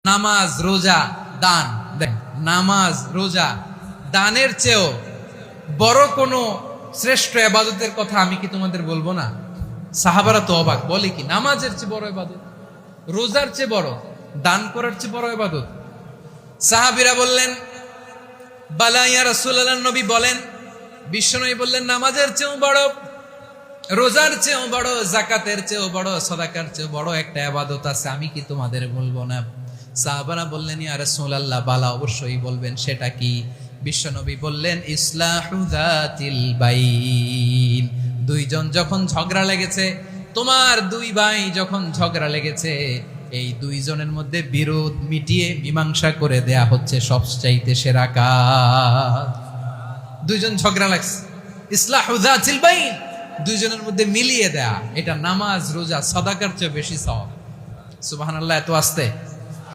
নামাজ, রোজা, দান। দেখ, নামাজ, রোজা, দানের চেয়েও বড় কোনো শ্রেষ্ঠ ইবাদতের কথা আমি কি তোমাদের বলবো না? সাহাবারা তো অবাক, বলে কি নামাজের চেয়ে বড় ইবাদত, রোজার চেয়ে বড়, দান করার চেয়ে বড় ইবাদত? সাহাবীরা বললেন, বালা ইয়া রাসূলুল্লাহ, নবী বলেন। বিশ্বনবী বললেন, নামাজের চেয়েও বড়, রোজার চেয়েও বড়, যাকাতের চেয়েও বড়, সাদাকার চেয়েও বড় একটা ইবাদত আছে, আমি কি তোমাদের বলবো না? সাহাবারা বললেন, ইয়া রাসূলুল্লাহ, বালা, অবশ্যই বলবেন, সেটা কি? বিশ্বনবী বললেন, ইসলাহু যাতিল বাইন। দুইজন যখন ঝগড়া লেগেছে, তোমার দুই ভাই যখন ঝগড়া লেগেছে, এই দুইজনের মধ্যে বিরোধ মিটিয়ে মীমাংসা করে দেয়া হচ্ছে সবচাইতে সেরা কাজ। দুইজন ঝগড়া লাগছে, ইসলাহু যাতিল বাইন, দুইজনের মধ্যে মিলিয়ে দেয়া, এটা নামাজ, রোজা, সাদাকার চেয়ে বেশি সওয়াব। সুবহানাল্লাহ, এত আস্তে।